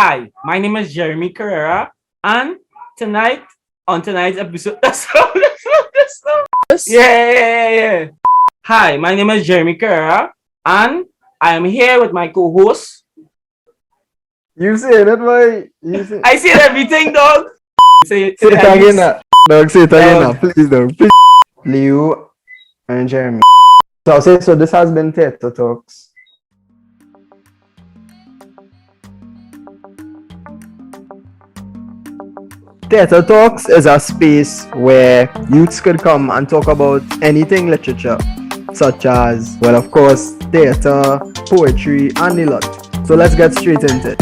Hi, my name is Jeremy Carrera, and on tonight's episode, yeah. Hi, my name is Jeremy Carrera, and I am here with my co-host. You say that, boy. I said everything, dog. Say it again, dog. Say it again, now. Please, dog. Please. Leo and Jeremy. So this has been Theatre Talks. Theatre Talks is a space where youths could come and talk about anything literature, such as, well, of course, theatre, poetry, and a lot. So let's get straight into it.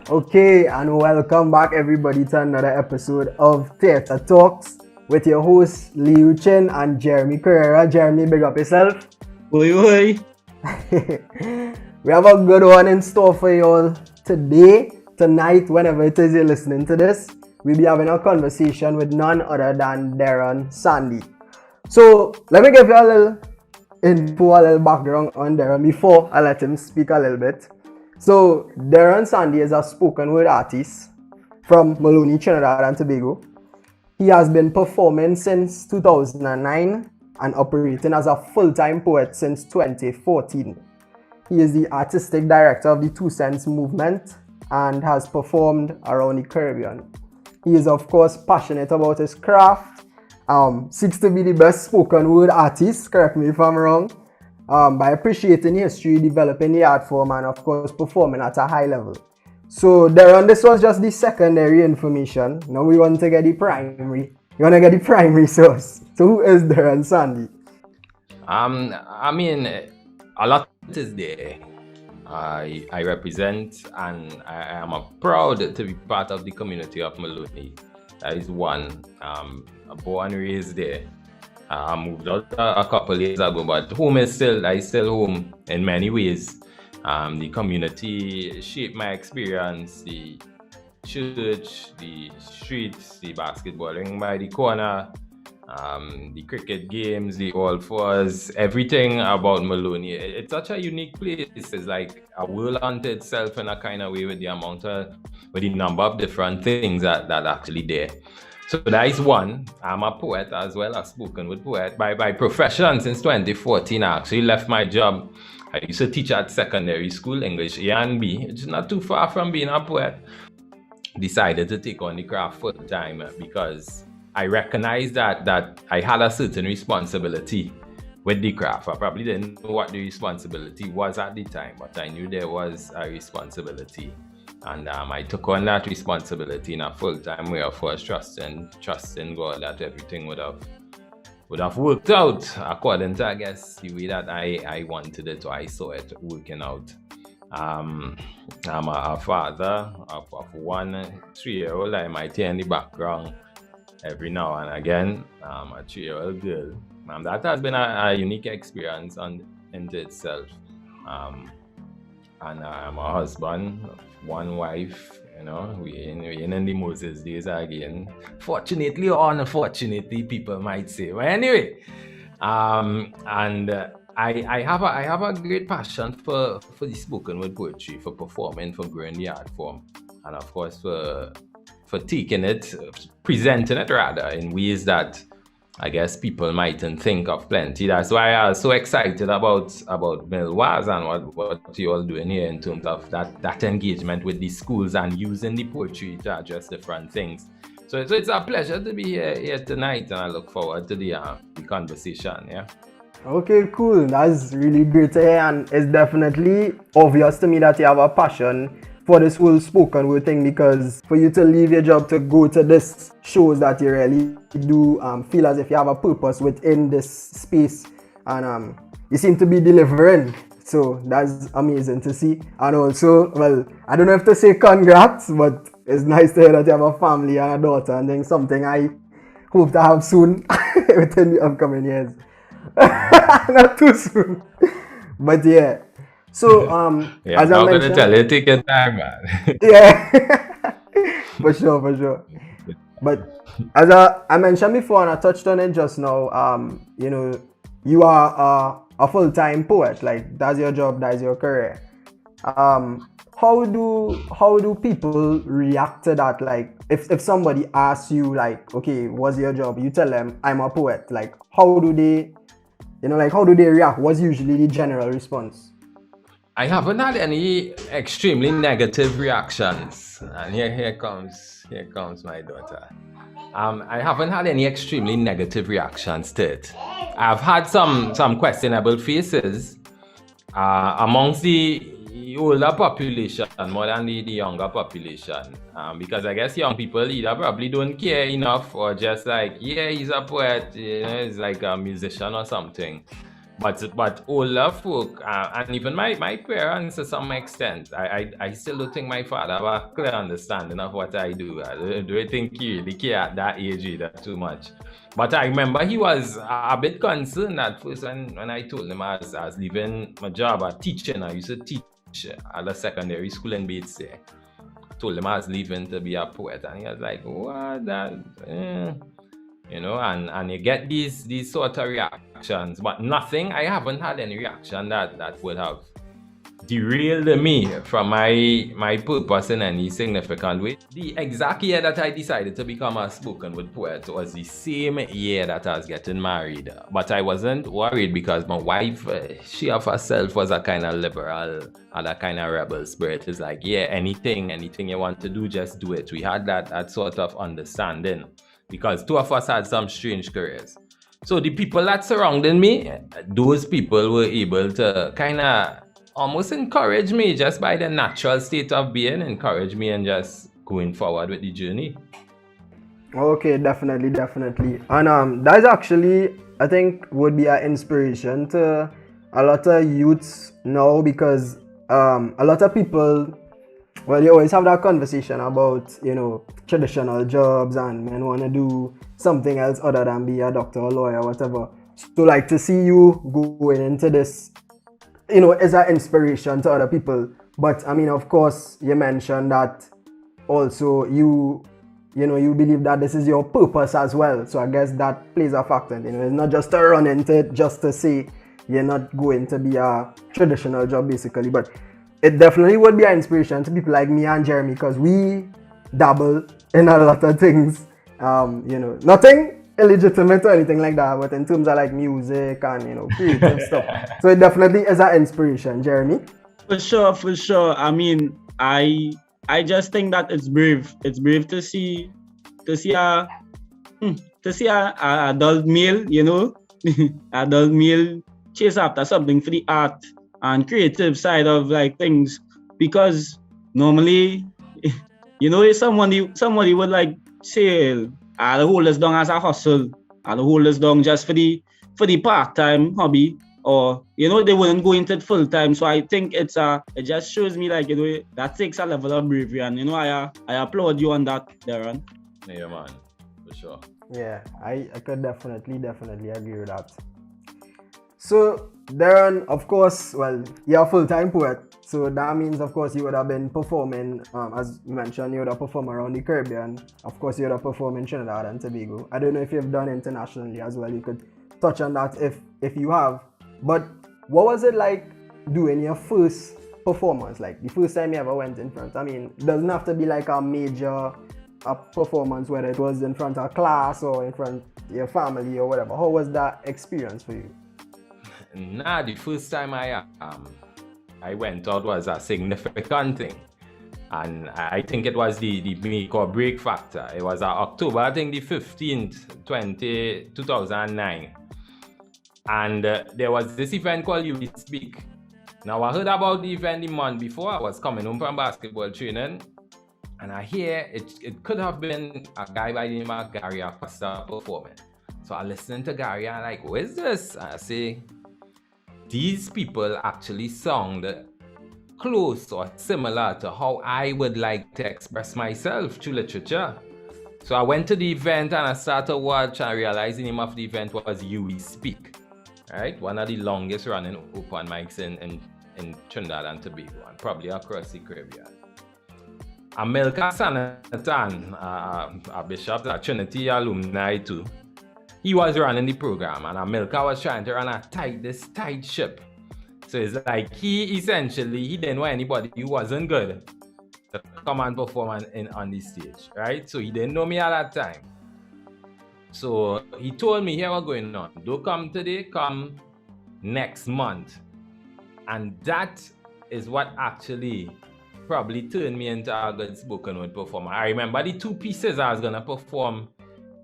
Okay, and welcome back everybody to another episode of Theatre Talks with your hosts Leo Chin and Jeremy Carrera. Jeremy, big up yourself. Oi. We have a good one in store for you all today. Tonight, whenever it is you're listening to this, we'll be having a conversation with none other than Darren Sandy. So, let me give you a little info, a little background on Darren before I let him speak a little bit. So, Darren Sandy is a spoken word artist from Maloney, Trinidad and Tobago. He has been performing since 2009 and operating as a full-time poet since 2014. He is the artistic director of the Two Cents movement and has performed around the Caribbean. He is, of course, passionate about his craft, seeks to be the best spoken word artist, correct me if I'm wrong, by appreciating history, developing the art form, and of course performing at a high level. So Derron, this was just the secondary information. Now we want to get the primary. You want to get the primary source. So who is Darren Sandy? I mean, a lot is there. I represent and I am proud to be part of the community of Maloney. That is one. Born and raised there. I moved out a couple years ago, but home is still home in many ways. The community shaped my experience. The church, the streets, the basketballing by the corner, the cricket games, the all fours, everything about Maloney. It's such a unique place. It's like a world unto itself in a kind of way with the number of different things that actually there. So that is one. I'm a poet as well, a spoken word poet by profession. Since 2014, I actually left my job. I used to teach at secondary school, English A and B. It's not too far from being a poet. Decided to take on the craft full time because I recognized that I had a certain responsibility with the craft. I probably didn't know what the responsibility was at the time, but I knew there was a responsibility. And I took on that responsibility in a full-time way, of course, trusting God that everything would have worked out according to, I guess, the way that I wanted it or I saw it working out. I'm a father of one 3-year-old. I might hear in the background every now and again. A 3-year-old girl. That has been a unique experience into itself. And I'm a husband, one wife. You know, we in the Moses days again. Fortunately or unfortunately, people might say. But anyway, I have a great passion for the spoken word poetry, for performing, for growing the art form, and of course for taking it, presenting it rather in ways that I guess people mightn't think of plenty. That's why I was so excited about Milwaz and what you all doing here in terms of that engagement with the schools and using the poetry to address different things. So it's a pleasure to be here tonight, and I look forward to the conversation. Yeah. Okay, cool. That's really great to hear, and it's definitely obvious to me that you have a passion for this whole spoken word thing, because for you to leave your job to go to this shows that you really do feel as if you have a purpose within this space, and you seem to be delivering. So that's amazing to see. And also, well, I don't know if to say congrats, but it's nice to hear that you have a family and a daughter, and then something I hope to have soon within the upcoming years. Not too soon, but yeah. So yeah, as I I'm mentioned, gonna tell you, take your time, man. yeah, for sure. But as I mentioned before, and I touched on it just now, you know, you are a full-time poet. Like, that's your job, that's your career. how do people react to that? Like if somebody asks you like, okay, what's your job? You tell them I'm a poet. Like how do they, like how do they react? What's usually the general response? I haven't had any extremely negative reactions. And here comes my daughter. I haven't had any extremely negative reactions to it. I've had some questionable faces amongst the older population more than the younger population. Because I guess young people either probably don't care enough or just like, yeah, he's a poet, he's like a musician or something. But older folk, and even my parents to some extent, I still don't think my father have a clear understanding of what I do. I don't think he really care at that age either too much. But I remember he was a bit concerned at first when I told him I was leaving my job at teaching. I used to teach at a secondary school in Bates there. Told him I was leaving to be a poet, and he was like, what that? And you get these sort of reactions, but nothing. I haven't had any reaction that would have derailed me from my purpose in any significant way. The exact year that I decided to become a spoken word poet was the same year that I was getting married. But I wasn't worried because my wife, she of herself was a kind of liberal, had a kind of rebel spirit. It's like, yeah, anything you want to do, just do it. We had that sort of understanding, because two of us had some strange careers. So the people that surrounded me, those people were able to kind of almost encourage me just by the natural state of being, encourage me and just going forward with the journey. Okay, definitely. And that's actually, I think, would be an inspiration to a lot of youths now, because a lot of people, well, you always have that conversation about, traditional jobs, and men want to do something else other than be a doctor or lawyer or whatever. So like to see you going into this, is an inspiration to other people. But I mean, of course, you mentioned that also you believe that this is your purpose as well. So I guess that plays a factor. It's not just to run into it just to say you're not going to be a traditional job basically, but it definitely would be an inspiration to people like me and Jeremy, because we dabble in a lot of things. Nothing illegitimate or anything like that, but in terms of like music and creative stuff. So it definitely is an inspiration, Jeremy. For sure. I mean, I just think that it's brave. It's brave to see a adult male, adult male chase after something for the art and creative side of like things, because normally, if somebody would like say, I'll hold this down as a hustle, I'll hold this down just for the part-time hobby, or they wouldn't go into it full-time. So I think it just shows me like that takes a level of bravery, and I applaud you on that, Derron. Yeah, man, for sure. Yeah, I could definitely agree with that. So Derron, of course, well, you're a full-time poet, so that means, of course, you would have been performing, as mentioned, you would have performed around the Caribbean. Of course, you would have performed in Trinidad and Tobago. I don't know if you've done internationally as well. You could touch on that if you have. But what was it like doing your first performance, like the first time you ever went in front? I mean, it doesn't have to be like a major performance, whether it was in front of a class or in front of your family or whatever. How was that experience for you? Nah, the first time I went out was a significant thing, and I think it was the make or break factor. It was October, I think the 15th, 2009, and there was this event called You Speak. Now I heard about the event the month before. I was coming home from basketball training, and I hear it could have been a guy by the name of Gary Acosta performing. So I listened to Gary and I'm like, what is this? And I say, these people actually sound close or similar to how I would like to express myself through literature. So I went to the event and I started to watch, and I realized the name of the event was You Speak. Right? One of the longest running open mics in Trinidad and Tobago, and probably across the Caribbean. Milka Sanatan, a bishop, a Trinity alumni too, he was running the program, and Milka was trying to run this tight ship. So it's like he didn't want anybody who wasn't good to come and perform on the stage, right? So he didn't know me at that time. So he told me, here what's going on. Don't come today, come next month. And that is what actually probably turned me into a good spoken word performer. I remember the 2 pieces I was going to perform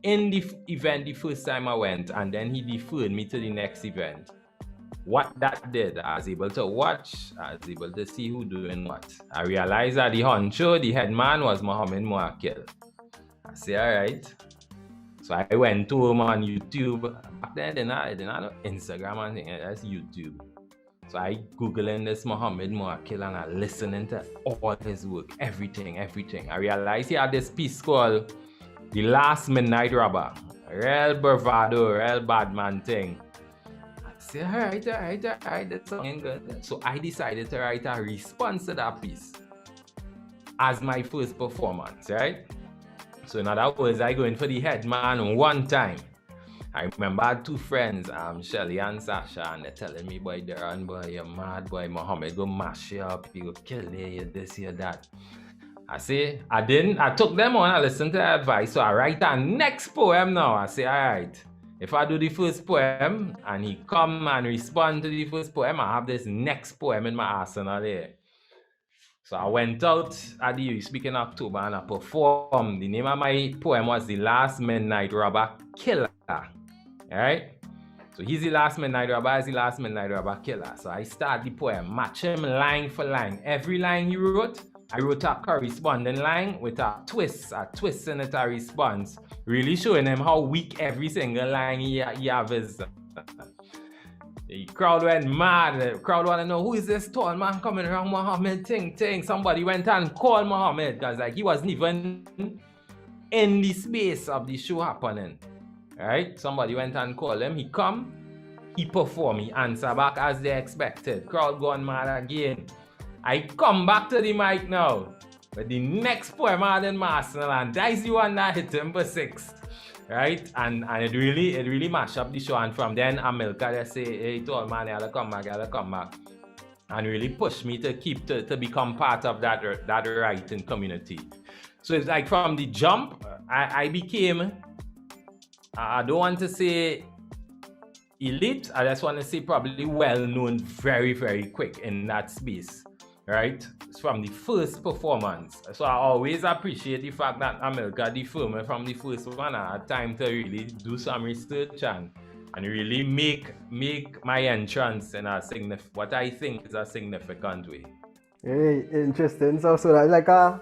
in the event the first time I went, and then he deferred me to the next event. What that did, I was able to watch, I was able to see who doing what. I realized that the honcho, the head man, was Mohammed Muakil. I say, all right. So I went to him on YouTube. Back then, I didn't have Instagram and things. That's YouTube. So I Googling this Mohammed Muakil and I listening to all his work, everything. I realized he had this piece called The Last Midnight Robber. Real bravado, real bad man thing. I said, all right, that song ain't good. So I decided to write a response to that piece as my first performance, right? So in other words, I go in for the head man one time. I remember I had 2 friends, Shelly and Sasha, and they're telling me, boy, Derron, boy, you're mad, boy, Mohammed, go mash you up, you go kill you, this, you, that. I say, I took them on, I listened to their advice, so I write a next poem now. I say, all right, if I do the first poem, and he come and respond to the first poem, I have this next poem in my arsenal here. So I went out at the USpeak in October and I performed. The name of my poem was The Last Midnight Robber Killer. Alright? So he's the last midnight robber, he's the last midnight robber killer. So I start the poem, match him line for line. Every line he wrote, I wrote a corresponding line with a twist in it, a response. Really showing him how weak every single line he have is. The crowd went mad. The crowd want to know, who is this tall man coming around Mohammed ting. Somebody went and called Mohammed because like he wasn't even in the space of the show happening. Right? Somebody went and called him. He come, he perform, he answer back as they expected. Crowd gone mad again. I come back to the mic now. But the next poem I had in my arsenal, and that's the one that hit him for 6. Right? And it really mashed up the show. And from then, Amilcar just say, hey, tall man, you gotta come back. And really pushed me to become part of that writing community. So it's like from the jump, I became, I don't want to say elite, I just want to say probably well known very, very quick in that space. Right? It's from the first performance. So I always appreciate the fact that Amilcar deferred me from the first one. I had time to really do some research and really make my entrance in what I think is a significant way. Very interesting. So that's like a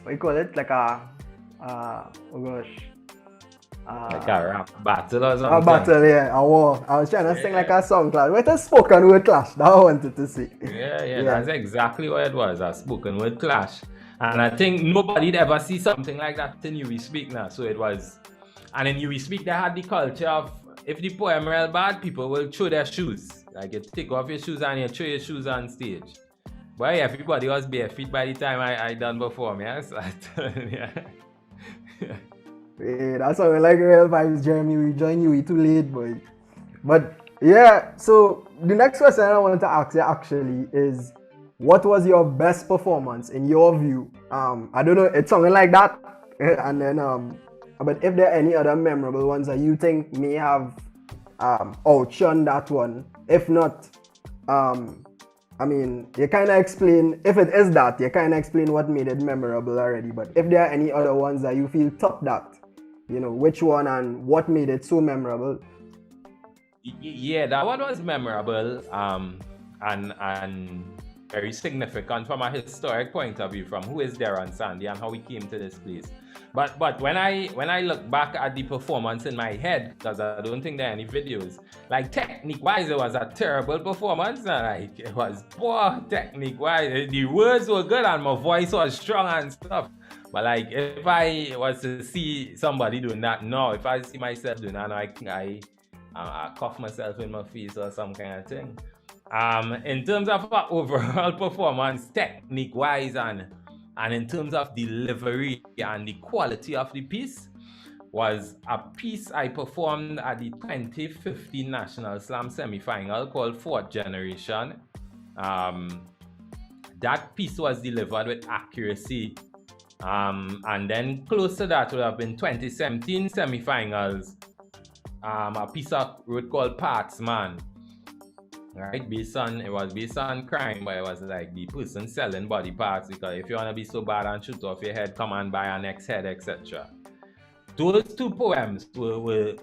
what you call it? Like a oh gosh. Like a rap battle or something. A battle, yeah, a war. I was trying to sing like a song clash. What a spoken word clash, that I wanted to see. Yeah, that's exactly what it was, a spoken word clash. And I think nobody'd ever see something like that in USpeak now. So it was, and in USpeak they had the culture of, if the poem real bad, people will throw their shoes. Like you take off your shoes and you throw your shoes on stage. But yeah, everybody was bare feet by the time I done perform, yes? Yeah. Yeah, that's how we like real vibes, Jeremy. We join you, we too late, boy. But yeah, so the next question I wanted to ask you actually is, what was your best performance in your view? I don't know, it's something like that. And then but if there are any other memorable ones that you think may have outshone that one, if not, I mean, you kind of explain, if it is that, you kind of explain what made it memorable already. But if there are any other ones that you feel top that, you know, which one and what made it so memorable? Yeah, that one was memorable and very significant from a historic point of view, from who is Darren Sandy and how he came to this place. But when I look back at the performance in my head, because I don't think there are any videos, like technique-wise, it was a terrible performance. Like it was poor technique-wise. The words were good and my voice was strong and stuff. But like if I was to see somebody doing that now, if I see myself doing that now, I cough myself in my face or some kind of thing. In terms of overall performance, technique-wise and in terms of delivery and the quality of the piece, was a piece I performed at the 2015 National Slam semi-final called Fourth Generation. That piece was delivered with accuracy. And then close to that would have been 2017 semi-finals. A piece I wrote called Parts Man. Right, it was based on crime, but it was like the person selling body parts, because if you want to be so bad and shoot off your head, come and buy an next head, etc. Those two poems were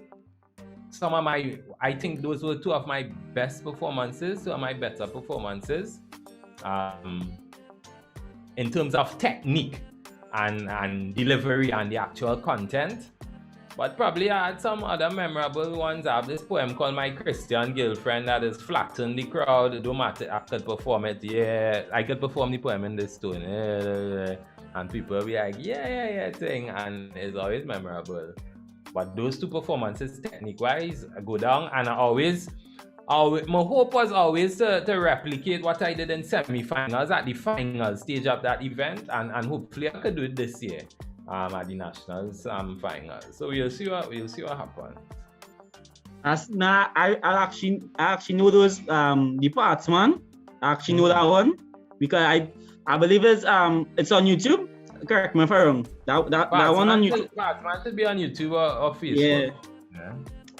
some of my, I think those were two of my best performances, two of my better performances, in terms of technique and delivery and the actual content. But probably I had some other memorable ones. I have this poem called My Christian Girlfriend that is flatten the crowd. It don't matter, I could perform it. Yeah, I could perform the poem in this tone. And people will be like, yeah, thing. And it's always memorable. But those two performances, technique-wise, go down. And my hope was always to replicate what I did in semi-finals at the final stage of that event. And hopefully I could do it this year. At the Nationals finals. So we'll see what happens. I actually know those the parts, man. I actually know that one because I believe it's on YouTube. Correct me if I'm wrong. That one on YouTube. Parts man should be on YouTube or Facebook.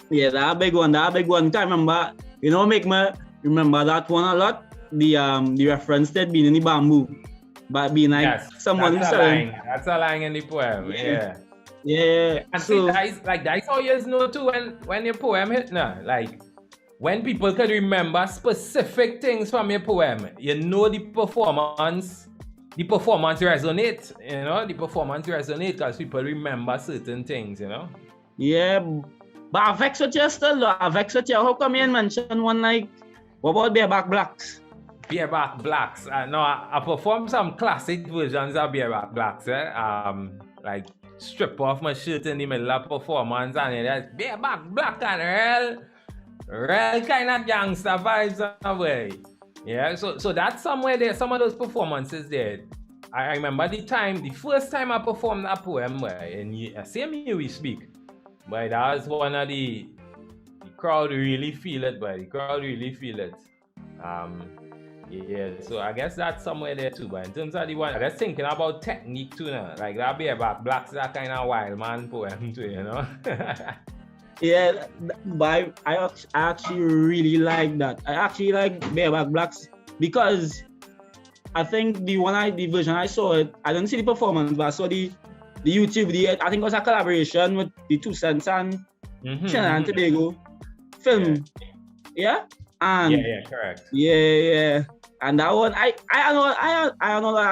Yeah, that big one. I remember. Make me remember that one a lot. The reference that being in the bamboo. But being like someone that's a line in the poem. Yeah. And so, that's how you know too when your poem hit now. Like when people can remember specific things from your poem, the performance resonates. The performance resonates because people remember certain things. Yeah, but I vex with you still. How come you mention one like what about Bareback Blacks? Bareback Blacks. No, I performed some classic versions of Bareback Blacks. Like strip off my shirt in the middle of performance and it's Bareback Black and real kind of gangster vibes away. Yeah, so that's somewhere there. Some of those performances there. I remember the first time I performed that poem in the same year we speak. But that was one of the crowd really feel it, Yeah, so I guess that's somewhere there too. But in terms of the one, I guess thinking about technique too now. Like that Bareback Blacks, that kind of wild man poem too, Yeah, but I actually really like that. I actually like Bareback Blacks because I think the version I saw it, I didn't see the performance, but I saw the YouTube. I think it was a collaboration with the 2 Cents and Trinidad and Tobago film. Yeah. And correct. Yeah. And that one, I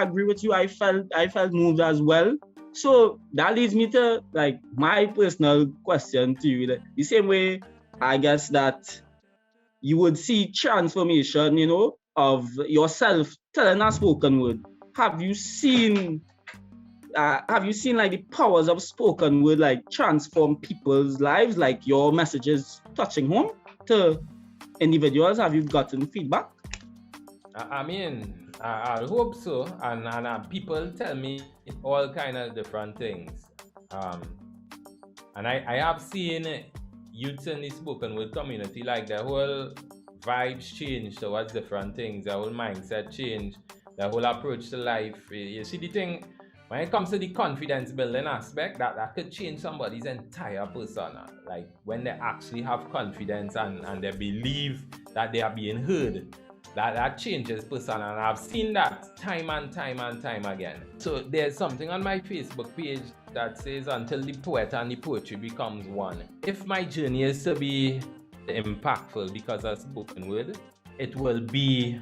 agree with you. I felt moved as well. So that leads me to like my personal question to you. The same way, I guess that you would see transformation, of yourself telling a spoken word. Have you seen like the powers of spoken word like transform people's lives, like your messages touching home to individuals? Have you gotten feedback? I mean, I hope so, and people tell me all kind of different things, and I have seen youths in the spoken word community, like their whole vibes change towards different things, their whole mindset change, their whole approach to life. You see the thing, when it comes to the confidence building aspect, that could change somebody's entire persona. Like when they actually have confidence and they believe that they are being heard, that changes persona. And I've seen that time and time again. So there's something on my Facebook page that says, until the poet and the poetry becomes one. If my journey is to be impactful because of spoken word, it will be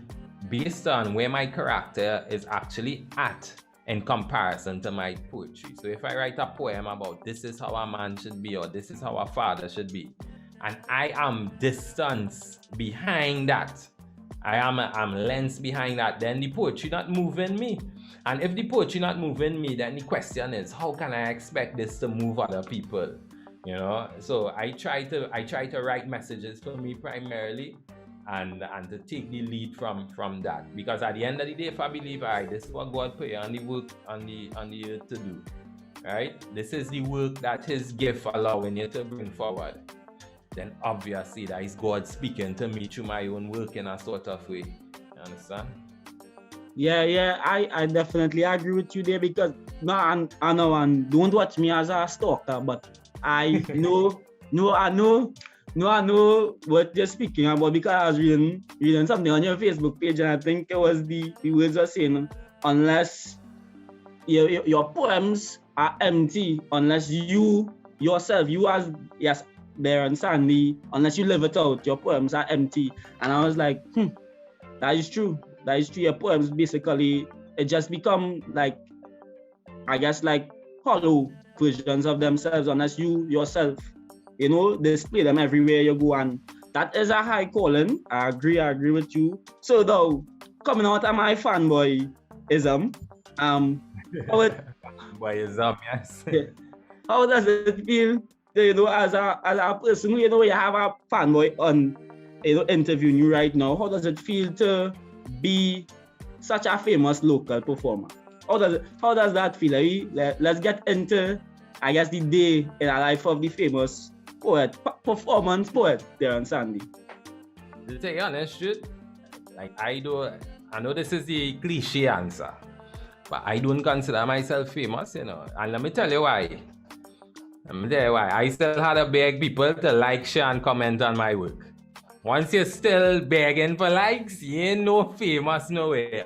based on where my character is actually at in comparison to my poetry. So if I write a poem about this is how a man should be, or this is how a father should be, and I am distance behind that, I'm lens behind that, then the poetry not moving me. And if the poetry not moving me, then the question is, how can I expect this to move other people? So I try to write messages for me primarily, and to take the lead from that, because at the end of the day, if I believe this is what God put on the work on the earth to do, right? This is the work that his gift allowing you to bring forward. Then obviously that is God speaking to me through my own work in a sort of way. You understand? Yeah, I definitely agree with you there because I know, and don't watch me as a stalker, but I know, I know what you're speaking about because I was reading something on your Facebook page, and I think it was the words are saying, unless your poems are empty, unless you yourself, you as Darren Sandy, unless you live it out, your poems are empty. And I was like, that is true. That is true. Your poems basically, it just become like, I guess, like hollow versions of themselves unless you yourself, display them everywhere you go. And that is a high calling. I agree with you. So though, coming out of my fanboyism, Boyism, yes. How does it feel, as a person, you have a fanboy on, interviewing you right now? How does it feel to be such a famous local performer? How does that feel? Let's get into, I guess, the day in the life of the famous performance poet, Darren Sandy. To tell you honest truth, like I know this is the cliche answer, but I don't consider myself famous, And let me tell you why. I still had to beg people to like, share, and comment on my work. Once you're still begging for likes, you ain't no famous no way.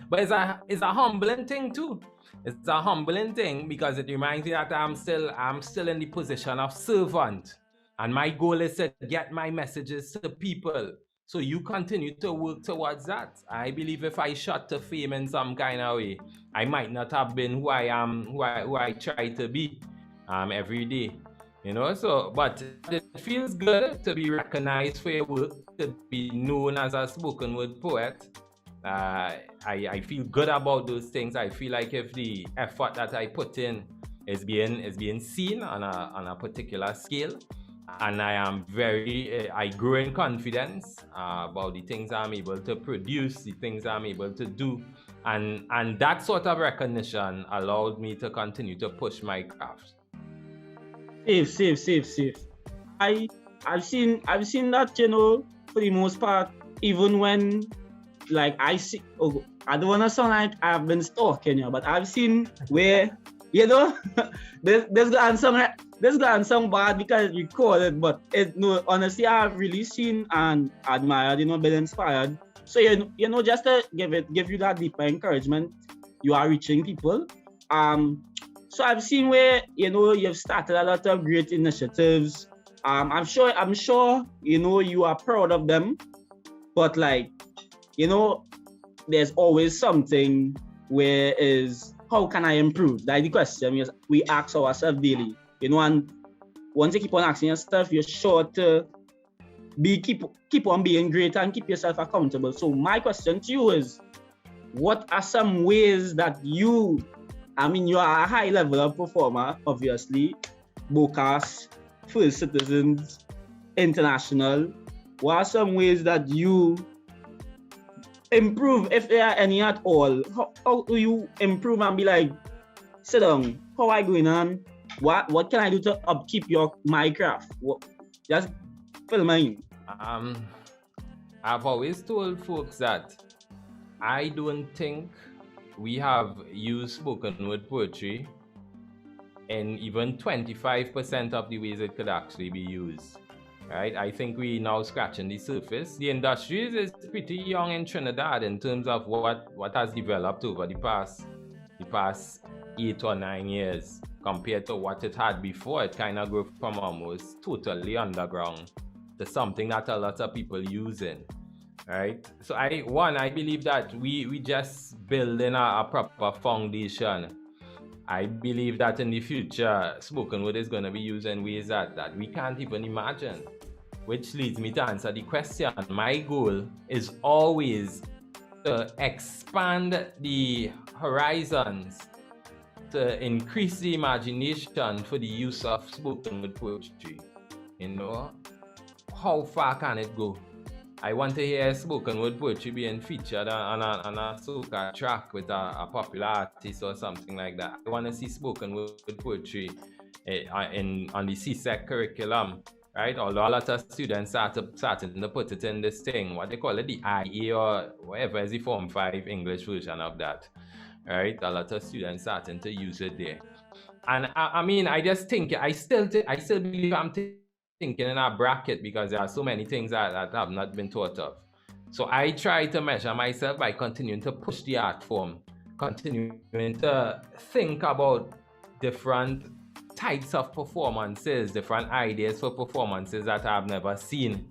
But it's a humbling thing too. It's a humbling thing because it reminds me that I'm still in the position of servant. And my goal is to get my messages to people. So you continue to work towards that. I believe if I shot to fame in some kind of way, I might not have been who I am, who I try to be every day. So, but it feels good to be recognized for your work, to be known as a spoken word poet. I feel good about those things. I feel like if the effort that I put in is being seen on a particular scale, and I grow in confidence about the things I'm able to produce, the things I'm able to do, and that sort of recognition allowed me to continue to push my craft. Safe. I've seen that, for the most part, even when like I see, I don't wanna sound like I've been stalking you, but I've seen where, there's gotten some bad because you call it, but honestly, I've really seen and admired, been inspired. So just to give you that deeper encouragement, you are reaching people. So I've seen where you've started a lot of great initiatives. I'm sure you are proud of them, but there's always something where is how can I improve? That's the question we ask ourselves daily. And once you keep on asking yourself, you're sure to keep on being great and keep yourself accountable. So my question to you is, what are some ways that you are a high level performer, obviously, BOCAS, First Citizens, International. What are some ways that you improve, if there are any at all? How do you improve and be like, sit down, how are you going on? What can I do to upkeep my craft? Just fill me in. I've always told folks that I don't think we have used spoken word poetry in even 25% of the ways it could actually be used. Right? I think we now scratching the surface. The industry is pretty young in Trinidad in terms of what has developed over the past 8 or 9 years compared to what it had before. It kind of grew from almost totally underground to something that a lot of people using. Right? So I believe that we just building a proper foundation. I believe that in the future, spoken word is going to be used in ways that we can't even imagine. Which leads me to answer the question. My goal is always to expand the horizons, to increase the imagination for the use of spoken word poetry. How far can it go? I want to hear spoken word poetry being featured on a soca track with a popular artist or something like that. I want to see spoken word poetry on the CSEC curriculum, right? Although a lot of students starting to put it in this thing, what they call it, the IE or whatever is the Form 5 English version of that, right? A lot of students starting to use it there. And I mean, I just think, I still believe I'm thinking in a bracket because there are so many things that have not been thought of. So I try to measure myself by continuing to push the art form, continuing to think about different types of performances, different ideas for performances that I've never seen,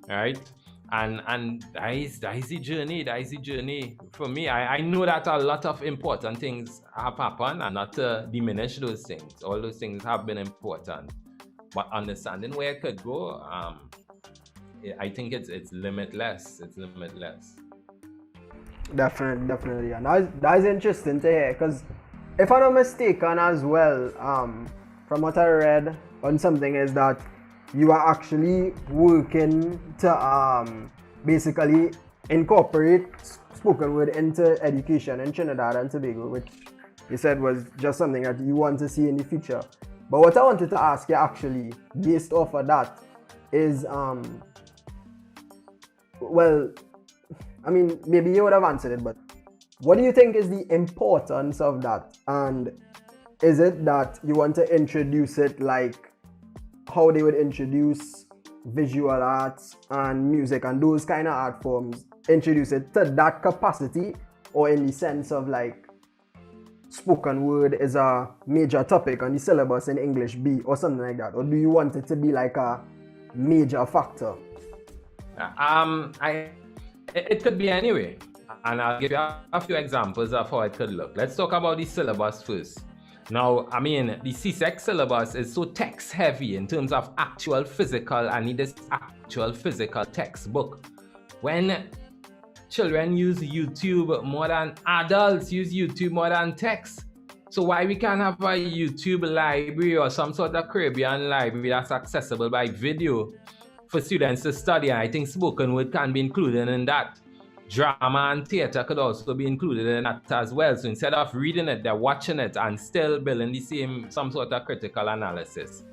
right? And that is the journey. For me, I know that a lot of important things have happened, and not to diminish those things. All those things have been important. But understanding where it could go, I think it's limitless. It's limitless. Definitely. And that is interesting to hear, because if I'm not mistaken as well, from what I read on something, is that you are actually working to basically incorporate spoken word into education in Trinidad and Tobago, which you said was just something that you want to see in the future. But what I wanted to ask you actually, based off of that, is well, I mean, maybe you would have answered it, but what do you think is the importance of that? And is it that you want to introduce it like how they would introduce visual arts and music and those kind of art forms, introduce it to that capacity, or in the sense of like spoken word is a major topic on the syllabus in English B or something like that? Or do you want it to be like a major factor? It could be anyway, and I'll give you a few examples of how it could look. Let's talk about the syllabus first. Now, I mean, the CSEC syllabus is so text heavy in terms of actual physical, and need this actual physical textbook. When children use YouTube more than adults use YouTube more than text. So why we can't have a YouTube library or some sort of Caribbean library that's accessible by video for students to study? And I think spoken word can be included in that. Drama and theater could also be included in that as well. So instead of reading it, they're watching it and still building the same, some sort of critical analysis.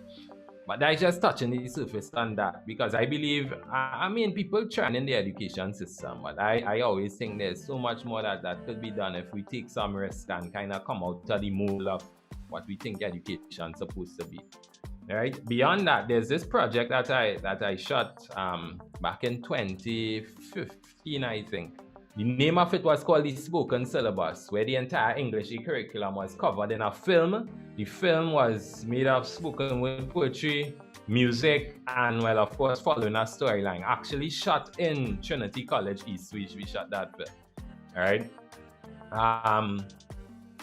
But that's just touching the surface on that, because I believe, I mean, people trying in the education system, but I always think there's so much more that could be done if we take some risk and kind of come out to the mold of what we think education is supposed to be. Right. Beyond that, there's this project that I shot back in 2015, I think. The name of it was called the Spoken Syllabus, where the entire English curriculum was covered in a film. The film was made of spoken word poetry, music, and, well, of course, following a storyline. Actually shot in Trinity College East, we shot that film. All right.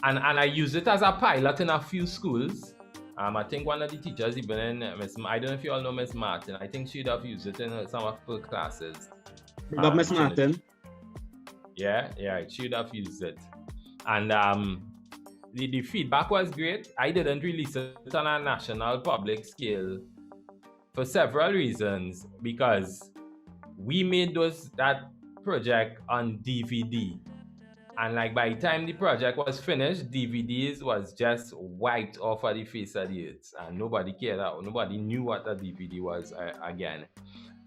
And I used it as a pilot in a few schools. I think one of the teachers, even in I don't know if you all know Miss Martin. I think she'd have used it in some of her classes. Miss Martin. Yeah, she'd have used it. And the feedback was great. I didn't release it on a national public scale for several reasons, because we made that project on DVD. And like by the time the project was finished, DVDs was just wiped off of the face of the earth, and nobody cared out. Nobody knew what a DVD was again.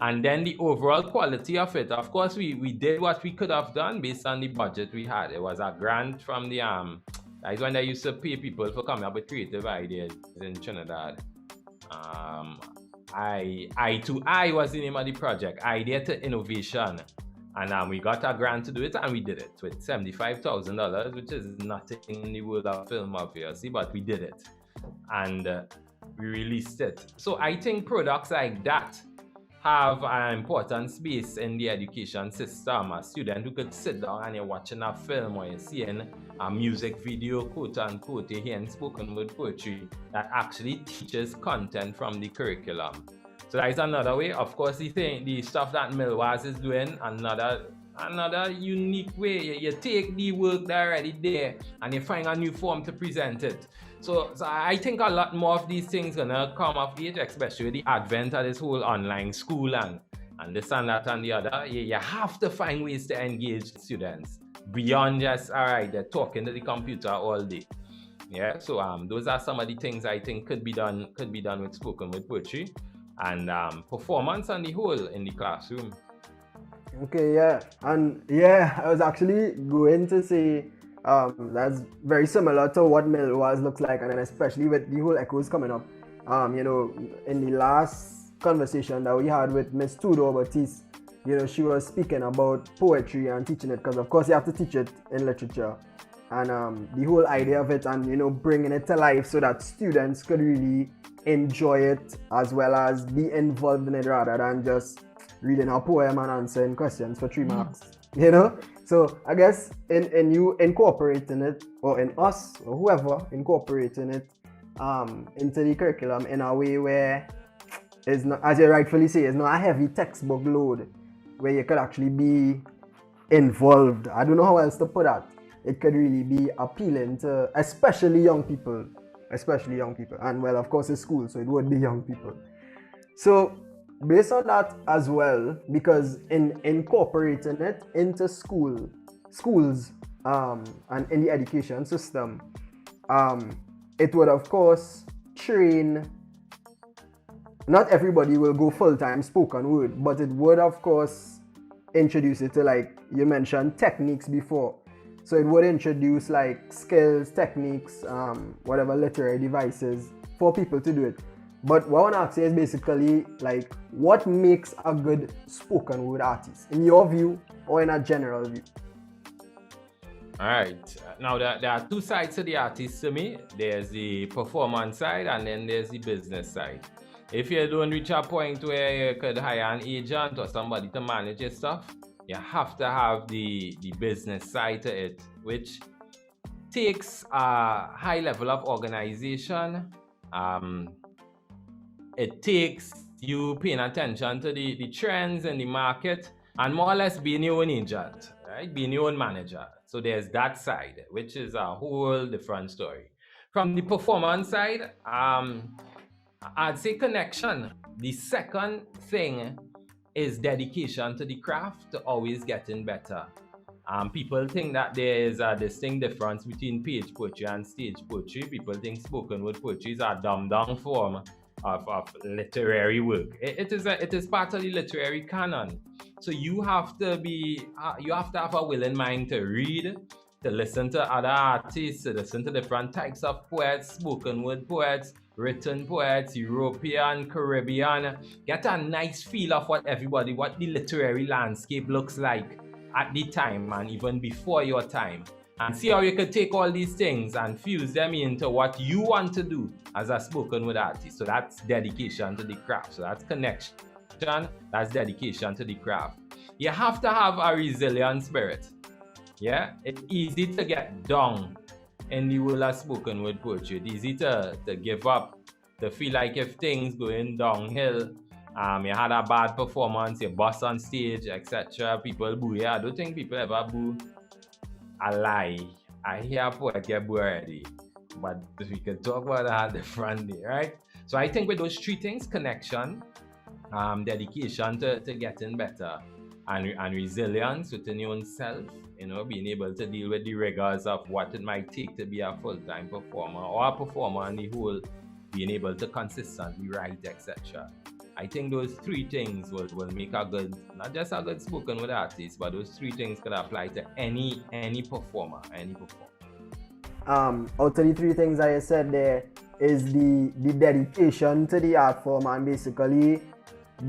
And then the overall quality of it, of course, we did what we could have done based on the budget we had. It was a grant from the that's when they used to pay people for coming up with creative ideas in Trinidad. I2I was the name of the project, Idea to Innovation. And we got a grant to do it, and we did it with $75,000, which is nothing in the world of film, obviously, but we did it. And we released it. So I think products like that have an important space in the education system. A student who could sit down and you're watching a film, or you're seeing a music video, quote unquote, you're hearing spoken word poetry that actually teaches content from the curriculum. So that is another way. Of course, the stuff that Milwaz is doing, another unique way. You take the work that already there and you find a new form to present it. So I think a lot more of these things gonna come of age, especially with the advent of this whole online school and and this and that and the other. You have to find ways to engage students beyond just, all right, they're talking to the computer all day. Yeah, so those are some of the things I think could be done with spoken word poetry and performance on the whole in the classroom. Okay, yeah, and yeah, I was actually going to say that's very similar to what Milwaz looks like, and then especially with the whole echoes coming up. You know, in the last conversation that we had with Miss Tudor Batiste, you know, she was speaking about poetry and teaching it, because of course you have to teach it in literature, and the whole idea of it, and you know, bringing it to life so that students could really enjoy it as well as be involved in it rather than just reading a poem and answering questions for 3 marks, you know. So I guess in you incorporating it, or in us or whoever incorporating it into the curriculum in a way where it's not, as you rightfully say, it's not a heavy textbook load, where you could actually be involved. I don't know how else to put that. It could really be appealing to especially young people, and well, of course it's school, so it would be young people. So based on that as well, because in incorporating it into schools and in the education system, it would of course train. Not everybody will go full-time spoken word, but it would of course introduce it to, like you mentioned, techniques before. So it would introduce like skills, techniques, whatever literary devices for people to do it. But what I want to ask you is basically like, what makes a good spoken word artist in your view or in a general view? All right. Now there are 2 sides to the artist to me. There's the performance side and then there's the business side. If you don't reach a point where you could hire an agent or somebody to manage your stuff, you have to have the business side to it, which takes a high level of organization. It takes you paying attention to the trends in the market and more or less being your own agent, right? Being your own manager. So there's that side, which is a whole different story. From the performance side, I'd say connection. The second thing is dedication to the craft, to always getting better. People think that there is a distinct difference between page poetry and stage poetry. People think spoken word poetry is a dumbed-down form of literary work. It is part of the literary canon. So you have to have a willing mind to read, to listen to other artists, to listen to different types of poets, spoken word poets, written poets, European, Caribbean. Get a nice feel of what the literary landscape looks like at the time and even before your time. And see how you could take all these things and fuse them into what you want to do as a spoken word artist. So that's dedication to the craft. So that's connection. That's dedication to the craft. You have to have a resilient spirit. Yeah, it's easy to get down in the world of spoken word poetry. It's easy to give up, to feel like if things going downhill, you had a bad performance, you bust on stage, etc. People boo you. I don't think people ever boo. A lie. I hear a poet get boo already. But we can talk about that differently, right? So I think with those 3 things, connection, dedication to getting better, and resilience within your own self, you know, being able to deal with the rigors of what it might take to be a full-time performer or a performer on the whole, being able to consistently write, etc. I think those 3 things will make a good, not just a good spoken word artist, but those 3 things could apply to any performer, Out of the 3 things I said there is the dedication to the art form and basically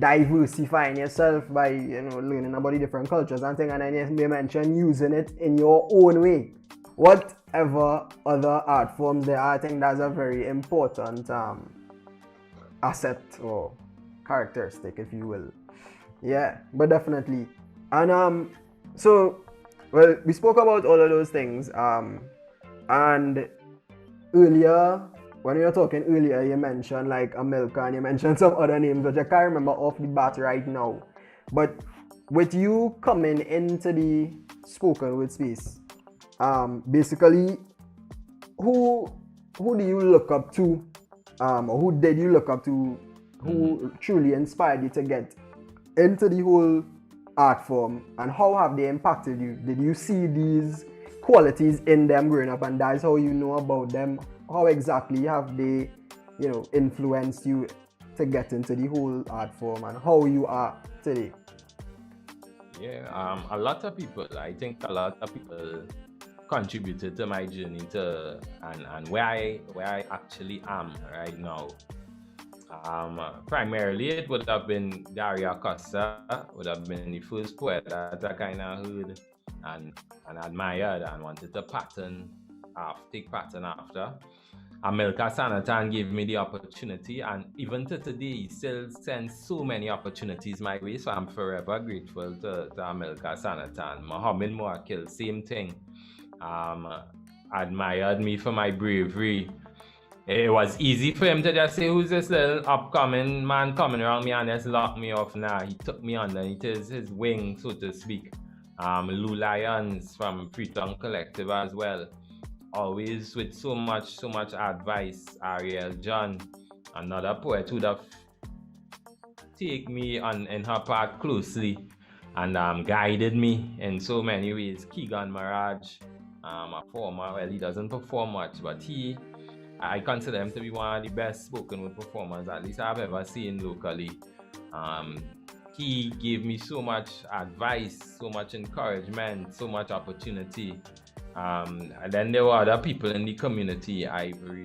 diversifying yourself by, you know, learning about the different cultures and things, and then you mentioned using it in your own way. Whatever other art forms there are, I think that's a very important asset or characteristic, if you will. Yeah, but definitely. And so, well, we spoke about all of those things, and earlier, when we were talking earlier, you mentioned like America and you mentioned some other names which I can't remember off the bat right now. But with you coming into the spoken word space, basically, who do you look up to, or who did you look up to, who truly inspired you to get into the whole art form, and how have they impacted you? Did you see these qualities in them growing up, and that's how you know about them? How exactly have they, influenced you to get into the whole art form and how you are today? Yeah, a lot of people contributed to my journey and where I actually am right now. Primarily it would have been Daria Costa, would have been the first poet that I kind of heard and admired and wanted to take pattern after. Amilcar Sanatan gave me the opportunity, and even to today, he still sends so many opportunities my way, so I'm forever grateful to Amilcar Sanatan. Mohammed Muakil, same thing. Admired me for my bravery. It was easy for him to just say, who's this little upcoming man coming around me and just lock me off now. He took me underneath his wing, so to speak. Lou Lyons from Freetown Collective as well. Always with so much advice. Ariel John, another poet who'd have take me in her path closely and guided me in so many ways. Keegan Maraj, a performer, well, he doesn't perform much, but I consider him to be one of the best spoken word performers, at least I've ever seen locally. He gave me so much advice, so much encouragement, so much opportunity. And then there were other people in the community, Ivory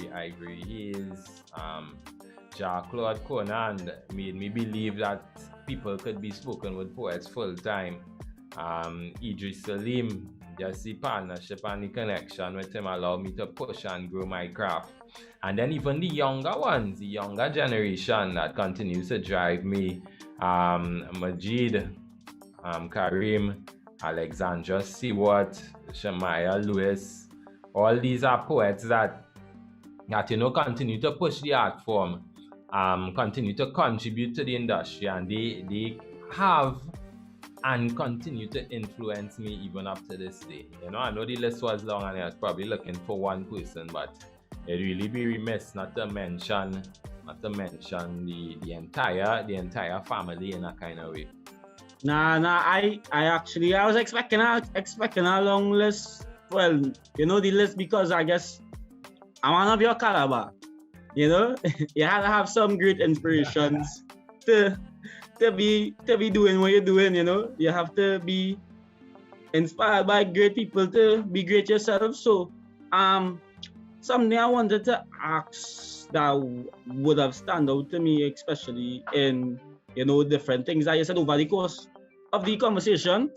Hayes, Jacques-Claude Conan made me believe that people could be spoken word poets full time. Idris Salim, just the partnership and the connection with him allowed me to push and grow my craft. And then even the younger ones, the younger generation that continues to drive me, Majid, Karim, Alexandra Seward, Shemaya Lewis, all these are poets that continue to push the art form, continue to contribute to the industry, and they have and continue to influence me even up to this day. I know the list was long and I was probably looking for one person, but it really be remiss not to mention the entire family in a kind of way. I was expecting a long list. Well, the list because I guess I'm one of your caliber. You had to have some great inspirations to be doing what you're doing. You have to be inspired by great people to be great yourself. So, something I wanted to ask that would have stand out to me, especially in different things that you said over the course of the conversation.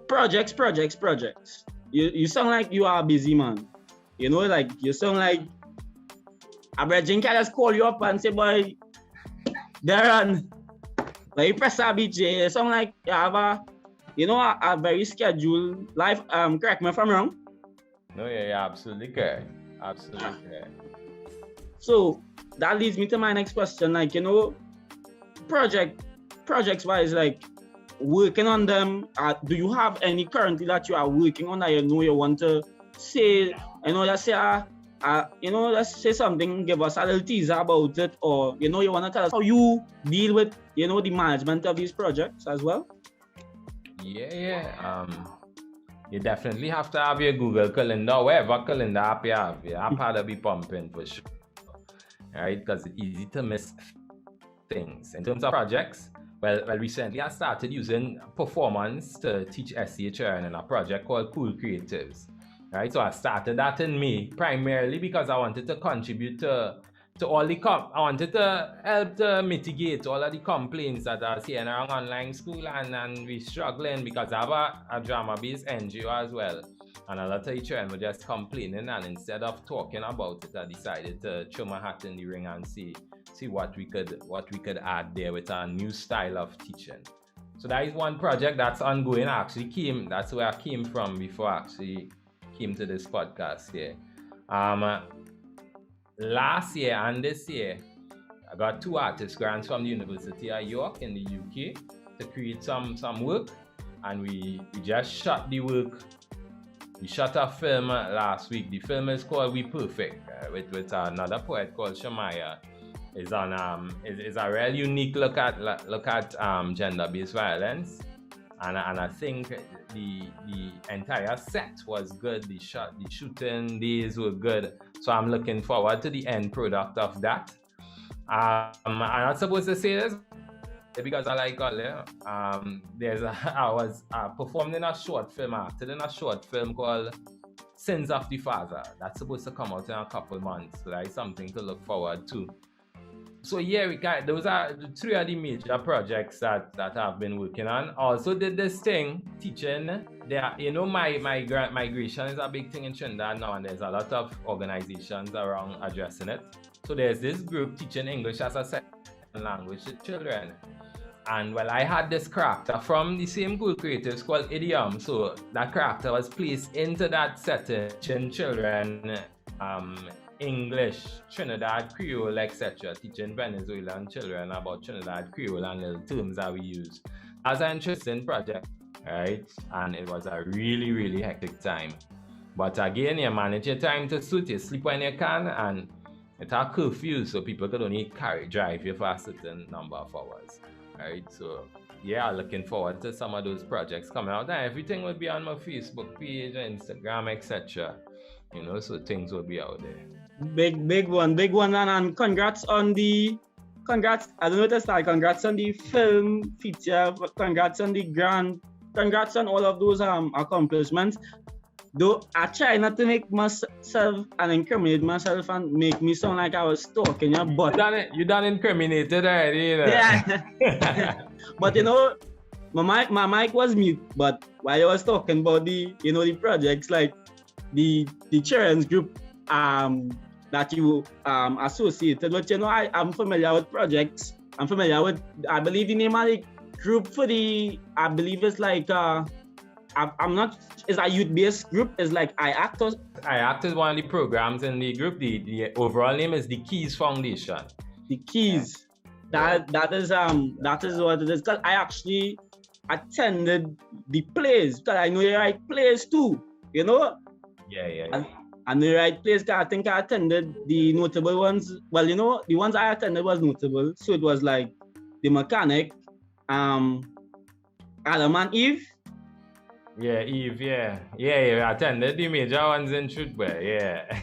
Projects. You sound like you are a busy man. You sound like a brethren can just call you up and say, boy, Derron, like you press a BJ. You sound like you have a very scheduled life. Correct me if I'm wrong. No, yeah, absolutely correct. Absolutely correct. So that leads me to my next question. Projects wise, like working on them. Do you have any currently that you are working on that you want to say? Let's say something. Give us a little teaser about it, or you want to tell us how you deal with the management of these projects as well. Yeah. You definitely have to have your Google Calendar, whatever calendar app you have. Your app had to be pumping for sure. Right? Because it's easy to miss things. In terms of projects, well, recently I started using performance to teach SCHRN in a project called Cool Creatives. Right? So I started that in May, primarily because I wanted to contribute to all the I wanted to help to mitigate all of the complaints that I see in our online school, and we're struggling because I have a drama-based NGO as well. And a lot of children were just complaining, and instead of talking about it, I decided to throw my hat in the ring and see what we could add there with a new style of teaching. So that is one project that's ongoing. That's where I came from before I actually came to this podcast here. Last year and this year, I got 2 artist grants from the University of York in the UK to create some work, and we just shot the work. We shot a film last week. The film is called We Perfect with another poet called Shamaya. is on is a real unique look at gender-based violence, and I think the entire set was good. The shooting days were good, so I'm looking forward to the end product of that. I'm not supposed to say this because I like it. I was performed in a short film, acted in a short film called Sins of the Father. That's supposed to come out in a couple months. So that's something to look forward to. So yeah, those are 3 of the major projects that I've been working on. Also did this thing, teaching. Migration is a big thing in Trinidad now, and there's a lot of organizations around addressing it. So there's this group teaching English as a second language to children. And well, I had this character from the same group creatives called Idiom. So that character was placed into that setting, teaching children English, Trinidad Creole, etc., teaching Venezuelan children about Trinidad Creole and little terms that we use. As an interesting project, right? And it was a really, really hectic time. But again, you manage your time to suit, you sleep when you can, and it's a curfew, so people could only drive you for a certain number of hours, right? So yeah, looking forward to some of those projects coming out, and everything will be on my Facebook page, Instagram, etc. So things will be out there. Big one, and congrats on the I don't know what to say. Congrats on the film feature. Congrats on the grant. Congrats on all of those accomplishments. Though I try not to make myself and incriminate myself and make me sound like I was stalking you, but you done incriminated already. Yeah. But my mic was mute. But while I was talking about the the projects like the children's group that you associated with, I'm familiar with projects. I'm familiar with, I believe the name of the group for I believe it's like I'm not, it's a youth-based group. It's like I Act is one of the programs in the group. The overall name is the Keys Foundation. The Keys. Yeah. That is what it is. Because I actually attended the plays. Because I know you write plays too. Yeah. And the right place, I think I attended the notable ones. Well, the ones I attended was notable. So it was like The Mechanic, Adam and Eve. Yeah, Eve, yeah. I attended the major ones in Shootway, yeah.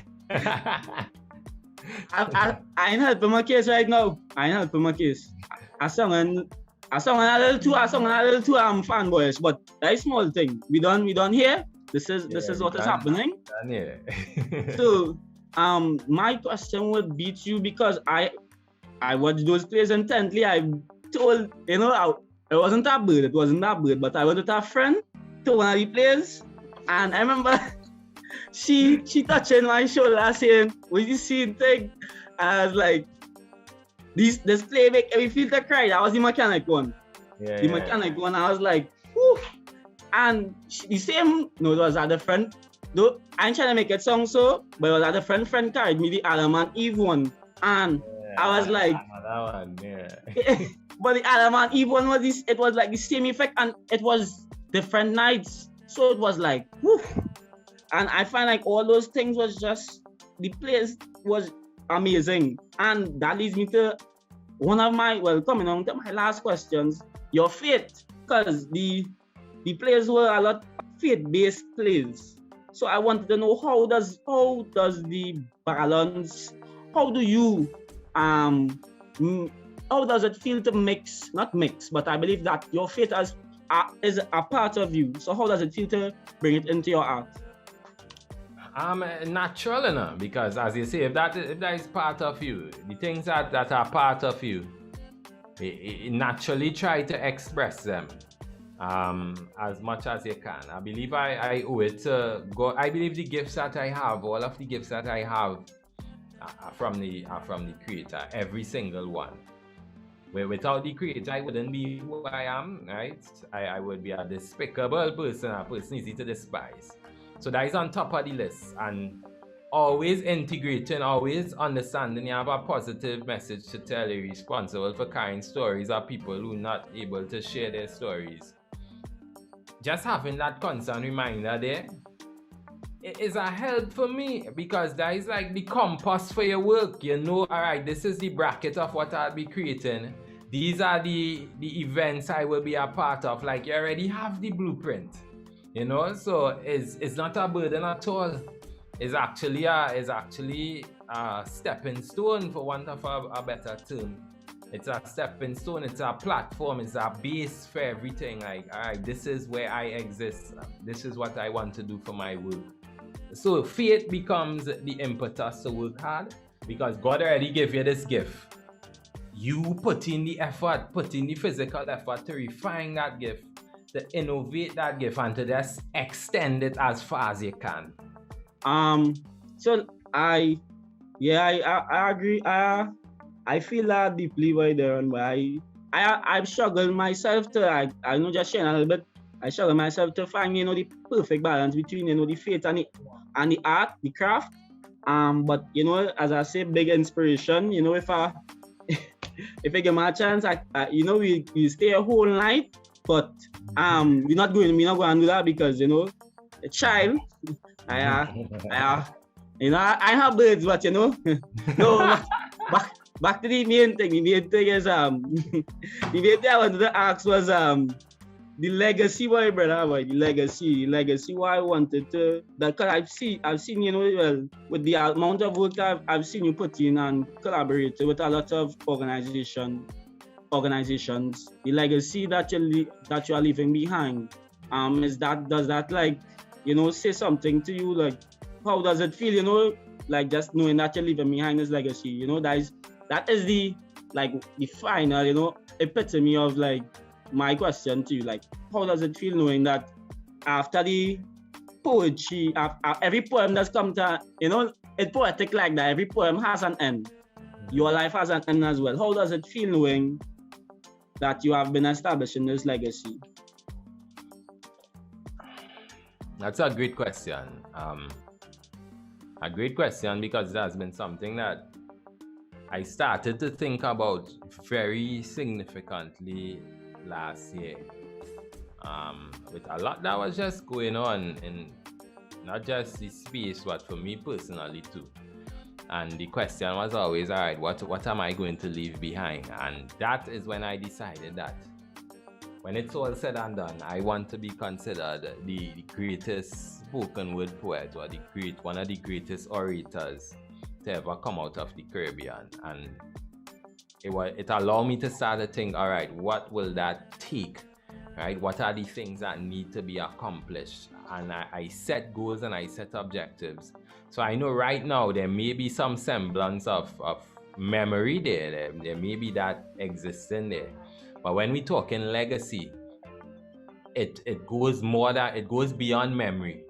I ain't helping my case right now. I sung a little too fanboyish, but that's small thing. We done here. This is what is happening. Yeah. So my question would be to you, because I watched those plays intently. I told, it wasn't that bad, but I went with a friend to one of the plays, and I remember she touching my shoulder saying, "What you see thing?" And I was like, this play make me feel to cry. That was The Mechanic one. Yeah, Mechanic one. I was like, whew. And it was a different, though I ain't trying to make it sound so, but it was a different friend carried me the Adam and Eve one. And I was like, that one, yeah. But the Adam and Eve one was it was like the same effect, and it was different nights. So it was like, whew. And I find like all those things was just, the place was amazing. And that leads me to one of coming on to my last questions, your faith. Because the plays were a lot faith-based plays. So I wanted to know how does the balance, how does it feel to not mix, but I believe that your faith is a part of you. So how does it feel to bring it into your art? Natural enough, because as you say, if that is part of you, the things that are part of you, you naturally try to express them as much as you can. I believe I owe it to God. I believe the gifts that I have, all of the gifts that I have, are from the Creator, every single one. Without the Creator, I wouldn't be who I am, right? I would be a despicable person, a person easy to despise. So that is on top of the list, and always integrating, always understanding you have a positive message to tell. You're responsible for carrying stories of people who are not able to share their stories. Just having that constant reminder there, it is a help for me because that is like the compass for your work. You know, all right, this is the bracket of what I'll be creating. These are the events I will be a part of. Like you already have the blueprint, you know. So it's not a burden at all. It's actually a stepping stone, for want of a better term. It's a stepping stone, it's a platform, it's a base for everything. Like, all right, this is where I exist. This is what I want to do for my work. So faith becomes the impetus to work hard because God already gave you this gift. You put in the effort, put in the physical effort to refine that gift, to innovate that gift, and to just extend it as far as you can. So I agree. I feel that deeply by Derron, but I've struggled myself to I know just sharing a little bit. I struggle myself to find the perfect balance between the faith and the art, the craft. But as I say, big inspiration. If I if I get my chance, we stay a whole night, but we're not going to do that because a child. I have birds, but no. Back to the main thing. The main thing is the main thing I wanted to ask was the legacy, boy, brother, boy. The legacy. Why I wanted to that, cause I've seen with the amount of work I've seen you put in and collaborate with a lot of organizations. The legacy that you are leaving behind. Does that say something to you? Like, how does it feel? Like just knowing that you're leaving behind this legacy. That is the final, epitome of my question to you. Like, how does it feel knowing that after the poetry, after every poem that's come to, it's poetic like that. Every poem has an end. Your life has an end as well. How does it feel knowing that you have been establishing this legacy? That's a great question. A great question because it has been something that I started to think about very significantly last year. With a lot that was just going on in not just the space, but for me personally too. And the question was always, all right, what am I going to leave behind? And that is when I decided that when it's all said and done, I want to be considered the greatest spoken word poet or one of the greatest orators to ever come out of the Caribbean. And it allowed me to start to think, all right, what will that take? Right? What are the things that need to be accomplished? And I set goals and I set objectives. So I know right now there may be some semblance of memory there. There may be that existing there. But when we talk in legacy, it goes beyond memory.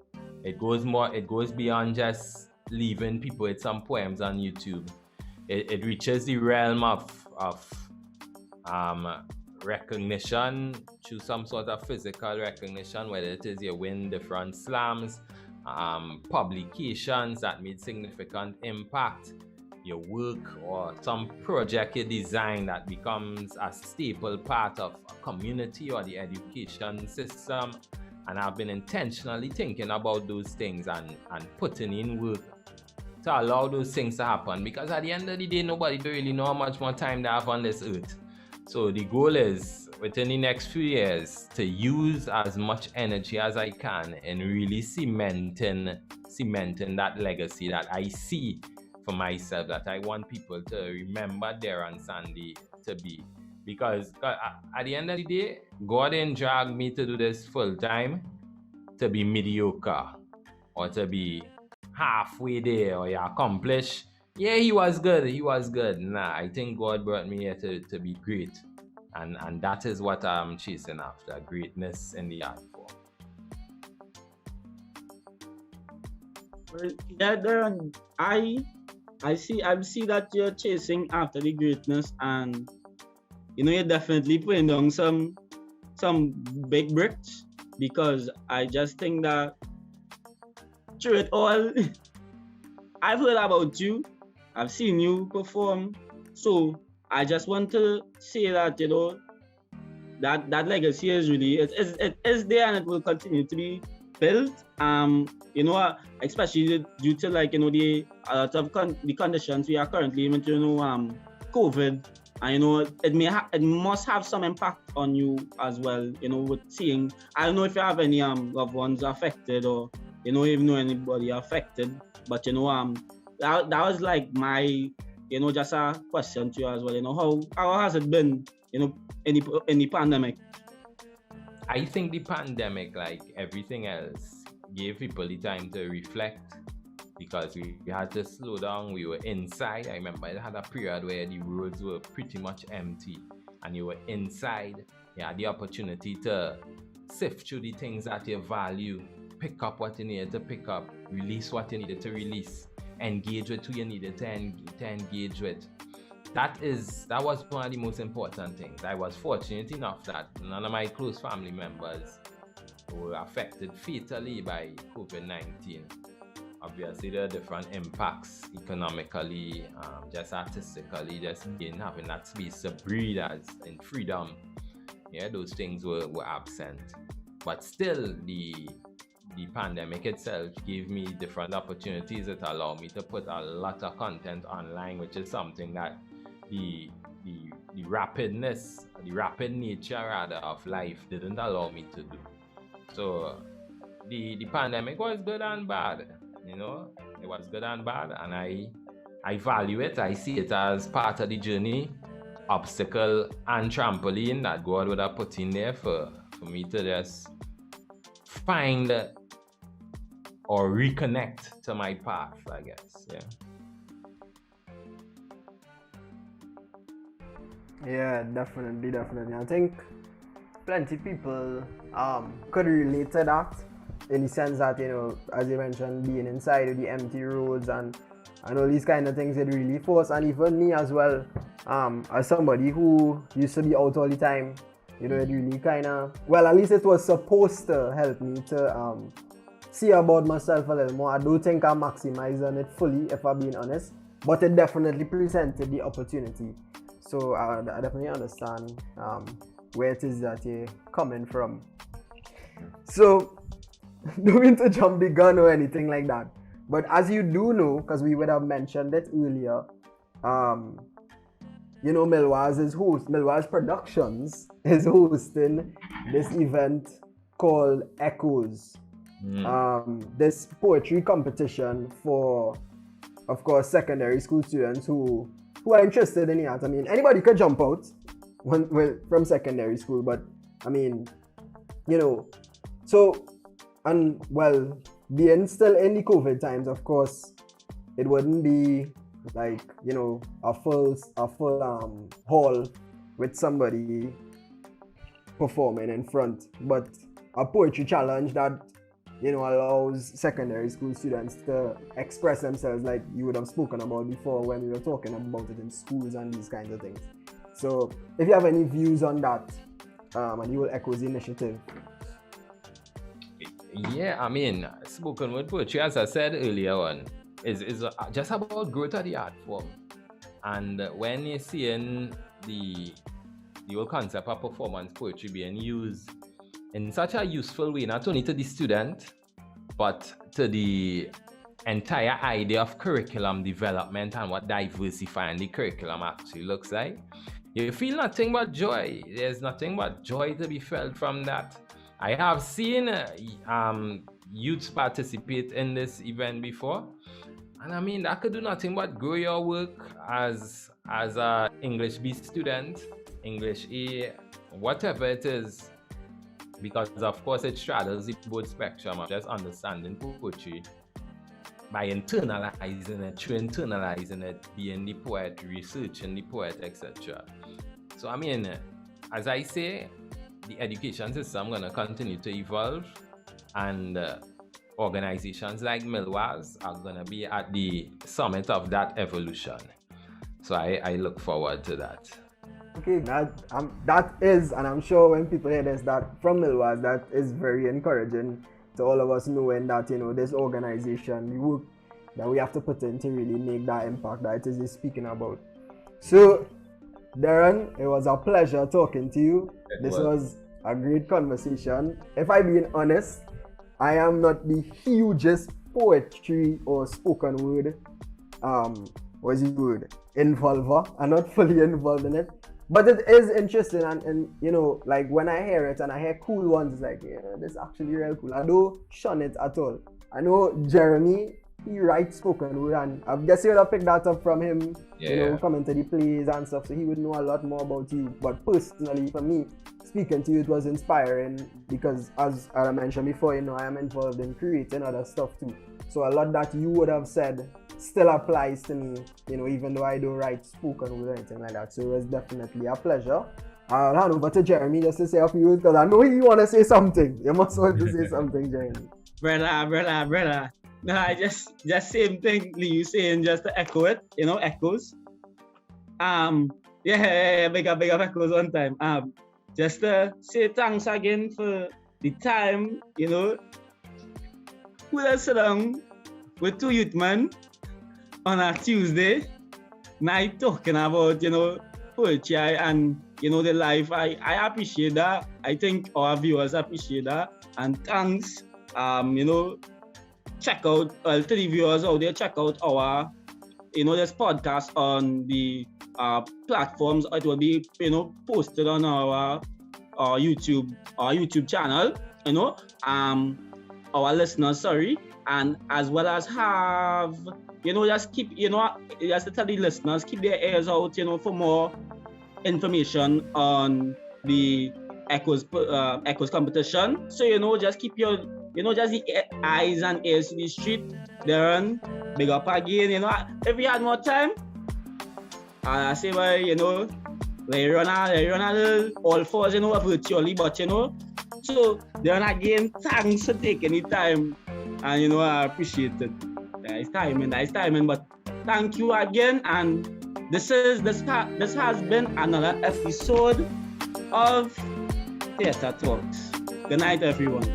It goes beyond just leaving people with some poems on YouTube. It reaches the realm of recognition through some sort of physical recognition, whether it is you win different slams, publications that made significant impact, your work or some project you design that becomes a staple part of a community or the education system. And I've been intentionally thinking about those things and putting in work to allow those things to happen, because at the end of the day, nobody really know how much more time they have on this earth. So the goal is within the next few years to use as much energy as I can in really cementing that legacy that I see for myself, that I want people to remember Darren Sandy to be. Because at the end of the day, God didn't drag me to do this full time to be mediocre or to be halfway there or you accomplish. Yeah, he was good. Nah, I think God brought me here to be great. And that is what I'm chasing after, greatness in the art form. Yeah, Darren, I see that you're chasing after the greatness, and you're definitely putting down some big bricks, because I just think that through it all, I've heard about you, I've seen you perform, so I just want to say that that legacy is really it is there, and it will continue to be built. You know, especially due to like the a lot of the conditions we are currently in, COVID, and it must have some impact on you as well. With seeing, I don't know if you have any loved ones affected, or even know anybody affected, but that was like my just a question to you as well. How has it been in the pandemic? I think the pandemic, like everything else, gave people the time to reflect, because we had to slow down. We were inside. I remember I had a period where the roads were pretty much empty and you were inside. You had the opportunity to sift through the things that you value, pick up what you needed to pick up, release what you needed to release, engage with who you needed to engage with. That was one of the most important things. I was fortunate enough that none of my close family members were affected fatally by COVID-19. Obviously, there are different impacts economically, just artistically, just having that space to breathe as in freedom. Yeah, those things were absent. But still, the pandemic itself gave me different opportunities. It allowed me to put a lot of content online, which is something that the rapid nature rather of life didn't allow me to do. So the pandemic was good and bad. It was good and bad, and I value it. I see it as part of the journey, obstacle and trampoline that God would have put in there for me to just find or reconnect to my path, I guess. Yeah, definitely. I think plenty people could relate to that, in the sense that, as you mentioned, being inside with the empty roads and all these kind of things, it really forced. And even me as well, as somebody who used to be out all the time, it really kind of, well, at least it was supposed to help me to see about myself a little more. I don't think I maximized on it fully, if I'm being honest, but it definitely presented the opportunity. So I definitely understand where it is that you're coming from. So, don't mean to jump the gun or anything like that, but as you do know, because we would have mentioned it earlier, Milwaz Productions is hosting this event called Echoes. This poetry competition for, of course, secondary school students who are interested in the art. I mean, anybody could jump out from secondary school, but I mean, so, and well, being still in the COVID times, of course, it wouldn't be like, a full hall with somebody performing in front, but a poetry challenge that allows secondary school students to express themselves, like you would have spoken about before when we were talking about it in schools and these kinds of things. So if you have any views on that, and you will echo the initiative. Yeah, I mean, spoken word poetry, as I said earlier on, is just about growth of the art form. And when you're seeing the whole concept of performance poetry being used in such a useful way, not only to the student, but to the entire idea of curriculum development and what diversifying the curriculum actually looks like, you feel nothing but joy. There's nothing but joy to be felt from that. I have seen youths participate in this event before, and I mean, that could do nothing but grow your work as a English B student, English A, whatever it is, because of course it straddles the both spectrum of just understanding poetry by internalizing it, being the poet, researching the poet, etc. So I mean, as I say, the education system going to continue to evolve, and organizations like Milwaz are going to be at the summit of that evolution. So I look forward to that. Okay, that is, and I'm sure when people hear this, that from Milwaz, that is very encouraging to all of us, knowing that, this organization, the work that we have to put in to really make that impact that it is speaking about. So, Derron, it was a pleasure talking to you. This was a great conversation. If I'm being honest, I am not the hugest poetry or spoken word what's the word? Involver. I'm not fully involved in it. But it is interesting and you know, like when I hear it and I hear cool ones, it's like, yeah, this is actually real cool. I don't shun it at all. I know Jeremy, he writes spoken word, and I guess you would have picked that up from him, you know, coming to the plays and stuff, so he would know a lot more about you. But personally, for me, speaking to you, it was inspiring because, as I mentioned before, you know, I am involved in creating other stuff too. So a lot that you would have said still applies to me, you know, even though I don't write spoken word or anything like that. So it was definitely a pleasure. I'll hand over to Jeremy just to say a few words because I know you want to say something. You must want to say something, Jeremy. Brother. No, I just same thing you saying, just to echo it, you know, echoes. Big up echoes one time. Just to say thanks again for the time, you know. We are sit down with two youth men on a Tuesday night talking about, you know, poetry and, you know, the life. I appreciate that. I think our viewers appreciate that. And thanks, you know, check out, to the viewers out there, check out our, you know, this podcast on the platforms. It will be, you know, posted on our YouTube channel, you know, our listeners, and as well as have, you know, just keep, you know, just to tell the listeners, keep their ears out, you know, for more information on the Echoes competition. So, you know, just keep your, you know, just the eyes and ears to the street. Derron, big up again, you know. If we had more time, I say, well, you know, they run a little all fours, you know, virtually, but, you know. So, Derron, again, thanks for taking the time. And, you know, I appreciate it. It's timing, but thank you again. And this has been another episode of Theatre Talks. Good night, everyone.